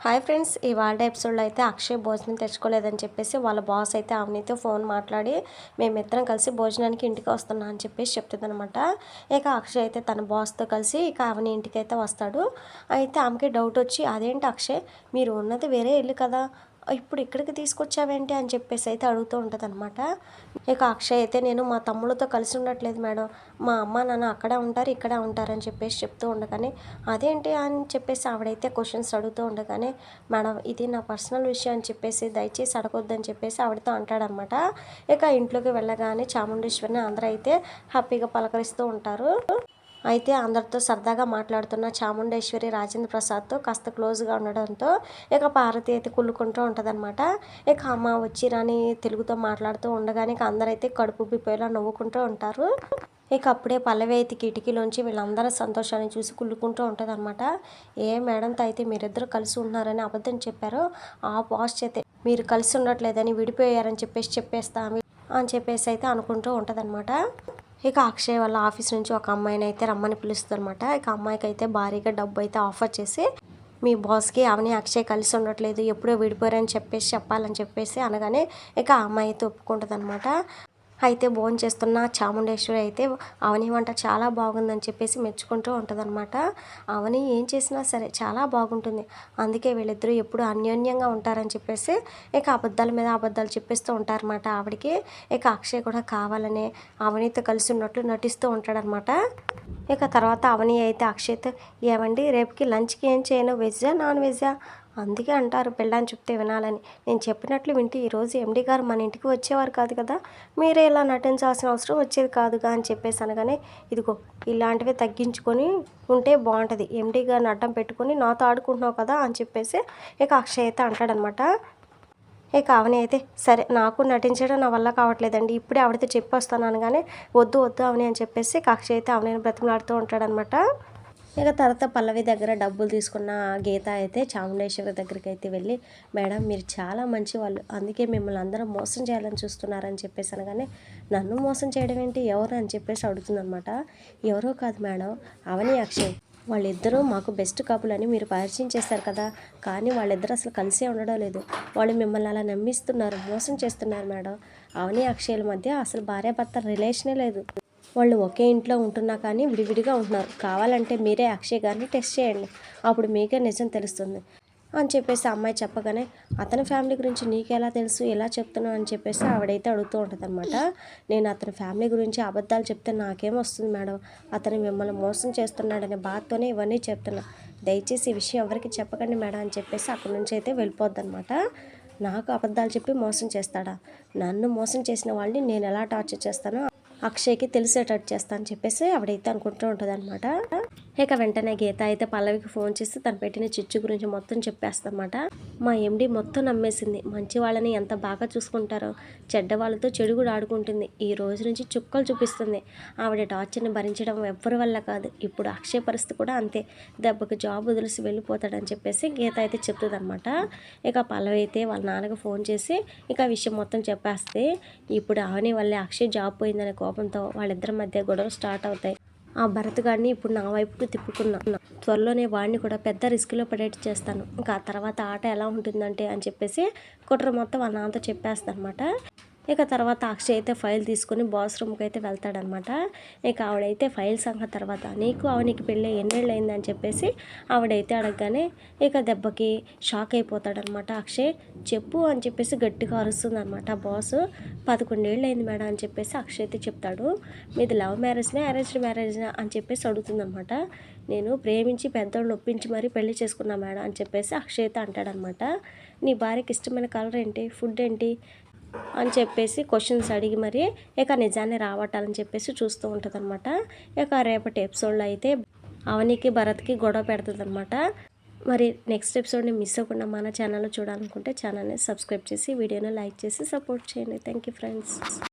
Hi friends, ఇవాళ ఎపిసోడ్లో అయితే అక్షయ్ భోజనం తెచ్చుకోలేదని చెప్పేసి వాళ్ళ బాస్ అయితే అవనితో ఫోన్ మాట్లాడి మేమిద్దరం కలిసి భోజనానికి ఇంటికి వస్తున్నా అని చెప్పేసి చెప్తుంది అనమాట. ఇక అక్షయ్ అయితే తన బాస్తో కలిసి ఇక అవని ఇంటికి అయితే వస్తాడు. అయితే ఆమెకి డౌట్ వచ్చి, అదేంటి అక్షయ్, మీరు ఉన్నది వేరే ఇల్లు కదా, ఇప్పుడు ఇక్కడికి తీసుకొచ్చావేంటి అని చెప్పేసి అయితే అడుగుతూ ఉంటుంది అనమాట. ఇక అక్షయ్ అయితే, నేను మా తమ్ముళ్ళతో కలిసి ఉండట్లేదు మేడం, మా అమ్మ నాన్న అక్కడే ఉంటారు ఇక్కడే ఉంటారని చెప్పేసి చెప్తూ ఉండగానే, అదేంటి అని చెప్పేసి ఆవిడైతే క్వశ్చన్స్ అడుగుతూ ఉండగానే, మేడం ఇది నా పర్సనల్ విషయం అని చెప్పేసి దయచేసి అడగొద్దని చెప్పేసి ఆవిడతో అంటాడనమాట. ఇక ఇంట్లోకి వెళ్ళగానే చాముండేశ్వరిని అందరూ అయితే హ్యాపీగా పలకరిస్తూ ఉంటారు. అయితే అందరితో సరదాగా మాట్లాడుతున్న చాముండేశ్వరి రాజేంద్ర ప్రసాద్తో కాస్త క్లోజ్గా ఉండడంతో ఇక పార్వతి అయితే కుళ్ళుకుంటూ ఉంటుందన్నమాట. ఇక అమ్మ వచ్చి రాని తెలుగుతో మాట్లాడుతూ ఉండగానే ఇక అందరైతే కడుపు ఉబ్బిపోయేలా నవ్వుకుంటూ ఉంటారు. ఇక అప్పుడే పల్లవి అయితే కిటికీలోంచి వీళ్ళందరూ సంతోషాన్ని చూసి కుళ్ళుకుంటూ ఉంటుంది అనమాట. ఏ మేడంతో అయితే మీరిద్దరు కలిసి ఉన్నారని అబద్ధం చెప్పారో ఆ బాస్ చేతే మీరు కలిసి ఉండట్లేదని విడిపోయారని చెప్పేసి చెప్పేస్తా అని చెప్పేసి అయితే అనుకుంటూ ఉంటుందన్నమాట. ఇక అక్షయ్ వాళ్ళ ఆఫీస్ నుంచి ఒక అమ్మాయిని అయితే రమ్మని పిలుస్తుంది అనమాట. ఇక అమ్మాయికి అయితే భారీగా డబ్బు అయితే ఆఫర్ చేసి, మీ బాస్కి అవని అక్షయ్ కలిసి ఉండట్లేదు, ఎప్పుడో విడిపోయారని చెప్పేసి చెప్పాలని చెప్పేసి అనగానే ఇక ఆ అమ్మాయి అయితే ఒప్పుకుంటుంది అనమాట. అయితే భోంచేస్తున్న చాముండేశ్వరి అయితే అవని వంట చాలా బాగుందని చెప్పేసి మెచ్చుకుంటూ ఉంటుందన్నమాట. అవని ఏం చేసినా సరే చాలా బాగుంటుంది, అందుకే వీళ్ళిద్దరూ ఎప్పుడు అన్యోన్యంగా ఉంటారని చెప్పేసి ఇక అబద్ధాల మీద అబద్ధాలు చెప్పేస్తూ ఉంటారన్నమాట ఆవిడకి. ఇక అక్షయ్ కూడా కావాలనే అవనితో కలిసి ఉన్నట్లు నటిస్తూ ఉంటాడనమాట. ఇక తర్వాత అవని అయితే అక్షయ్తో, ఏమండి రేపుకి లంచ్కి ఏం చేయను, వెజ్జా నాన్ వెజ్జా, అందుకే అంటారు పెళ్ళాన్ని చెప్తే వినాలని, నేను చెప్పినట్లు వింటే ఈరోజు ఎండి గారు మన ఇంటికి వచ్చేవారు కాదు కదా, మీరే ఇలా నటించాల్సిన అవసరం వచ్చేది కాదుగా అని చెప్పేసి అనగానే, ఇదిగో ఇలాంటివి తగ్గించుకొని ఉంటే బాగుంటుంది, ఎండి గారిని అడ్డం పెట్టుకొని నాతో ఆడుకుంటున్నావు కదా అని చెప్పేసి ఇక అక్షయ్ అయితే అంటాడనమాట. ఇక అవని అయితే, సరే నాకు నటించడం నా వల్ల కావట్లేదండి, ఇప్పుడే ఆవిడతో చెప్పొస్తాను అనగానే, వద్దు వద్దు అవని అని చెప్పేసి అక్షయ్ అయితే అవనిని బ్రతిమలాడుతూ ఉంటాడనమాట. ఇక తర్వాత పల్లవి దగ్గర డబ్బులు తీసుకున్న గీత అయితే చాముండేశ్వరి దగ్గరికి అయితే వెళ్ళి, మేడం మీరు చాలా మంచి వాళ్ళు, అందుకే మిమ్మల్ని అందరం మోసం చేయాలని చూస్తున్నారని చెప్పేసి అనగానే, నన్ను మోసం చేయడం ఏంటి, ఎవరు అని చెప్పేసి అడుగుతుందనమాట. ఎవరో కాదు మేడం, అవని అక్షయ్ వాళ్ళిద్దరూ మాకు బెస్ట్ కపుల్ అని మీరు పరిచయం చేస్తారు కదా, కానీ వాళ్ళిద్దరూ అసలు కలిసే ఉండడం లేదు, వాళ్ళు మిమ్మల్ని అలా నమ్మిస్తున్నారు, మోసం చేస్తున్నారు మేడం, అవని అక్షయ్ల మధ్య అసలు భార్యాభర్త రిలేషనే లేదు, వాళ్ళు ఒకే ఇంట్లో ఉంటున్నా కానీ విడివిడిగా ఉంటున్నారు, కావాలంటే మీరే అక్షయ్ గారిని టెస్ట్ చేయండి, అప్పుడు మీకే నిజం తెలుస్తుంది అని చెప్పేసి అమ్మాయి చెప్పగానే, అతని ఫ్యామిలీ గురించి నీకెలా తెలుసు, ఎలా చెప్తున్నావు అని చెప్పేసి ఆవిడైతే అడుగుతూ ఉంటుంది అనమాట. నేను అతని ఫ్యామిలీ గురించి అబద్ధాలు చెప్తే నాకేం వస్తుంది మేడం, అతను మిమ్మల్ని మోసం చేస్తున్నాడనే బాధతోనే ఇవన్నీ చెప్తున్నా, దయచేసి ఈ విషయం ఎవరికి చెప్పకండి మేడం అని చెప్పేసి అక్కడి నుంచి అయితే వెళ్ళిపోద్ది అనమాట. నాకు అబద్ధాలు చెప్పి మోసం చేస్తాడా, నన్ను మోసం చేసిన వాళ్ళని నేను ఎలా టార్చర్ చేస్తానో అక్షయ్కి తెలిసేటట్టు చేస్తా అని చెప్పేసి ఆవిడైతే అనుకుంటూ ఉంటుంది అనమాట. ఇక వెంటనే గీత అయితే పల్లవికి ఫోన్ చేసి తను పెట్టిన చిచ్చు గురించి మొత్తం చెప్పేస్తామన్నమాట. మా ఎండి మొత్తం నమ్మేసింది, మంచి వాళ్ళని ఎంత బాగా చూసుకుంటారో చెడ్డ వాళ్ళతో చెడు కూడా ఆడుకుంటుంది, ఈ రోజు నుంచి చుక్కలు చూపిస్తుంది, ఆవిడ టార్చర్ని భరించడం ఎవ్వరి వల్ల కాదు, ఇప్పుడు అక్షయ పరిస్థితి కూడా అంతే, దెబ్బకి జాబ్ వదిలిసి వెళ్ళిపోతాడని చెప్పేసి గీత అయితే చెప్తుంది అనమాట. ఇక పల్లవి అయితే వాళ్ళ నాన్నకు ఫోన్ చేసి ఇక విషయం మొత్తం చెప్పేస్తే, ఇప్పుడు అవని వల్లే అక్షయ్ జాబ్ పోయిందనే కోపంతో వాళ్ళిద్దరి మధ్య గొడవలు స్టార్ట్ అవుతాయి. ఆ భరత్ గారిని ఇప్పుడు నా వైపుకు తిప్పుకున్నా, త్వరలోనే వాడిని కూడా పెద్ద రిస్క్లో పడేట్టు చేస్తాను, ఇంకా ఆ తర్వాత ఆట ఎలా ఉంటుందంటే అని చెప్పేసి కుట్ర మొత్తం వాళ్ళ నాన్నతో చెప్పేస్తాను అనమాట. ఇక తర్వాత అక్షయ్ అయితే ఫైల్ తీసుకొని బాస్ రూమ్కి అయితే వెళ్తాడనమాట. ఇక ఆవిడైతే ఫైల్ సంగతి తర్వాత, నీకు అవనికి పెళ్ళి ఎన్నేళ్ళు అయిందని చెప్పేసి ఆవిడైతే అడగగానే ఇక దెబ్బకి షాక్ అయిపోతాడనమాట అక్షయ్. చెప్పు అని చెప్పేసి గట్టిగా అరుస్తుంది అనమాట బాస్. 11 ఏళ్ళు అయింది మేడం అని చెప్పేసి అక్షయ్ అయితే చెప్తాడు. మీది లవ్ మ్యారేజ్నా అరేంజ్డ్ మ్యారేజ్నా అని చెప్పేసి అడుగుతుందనమాట. నేను ప్రేమించి పెద్దోళ్ళు ఒప్పించి మరీ పెళ్లి చేసుకున్నా మేడం అని చెప్పేసి అక్షయ్ అయితే అంటాడనమాట. నీ భార్యకి ఇష్టమైన కలర్ ఏంటి, ఫుడ్ ఏంటి అని చెప్పేసి క్వశ్చన్స్ అడిగి మరి ఇక నిజాన్ని రావటాలని చెప్పేసి చూస్తూ ఉంటుంది అనమాట. ఇక రేపటి ఎపిసోడ్లో అయితే అవనికి భరత్కి గొడవ పెడుతుంది అనమాట. మరి నెక్స్ట్ ఎపిసోడ్ని మిస్ అవ్వకుండా మన ఛానల్లో చూడాలనుకుంటే ఛానల్ని సబ్స్క్రైబ్ చేసి వీడియోని లైక్ చేసి సపోర్ట్ చేయండి. Thank you friends.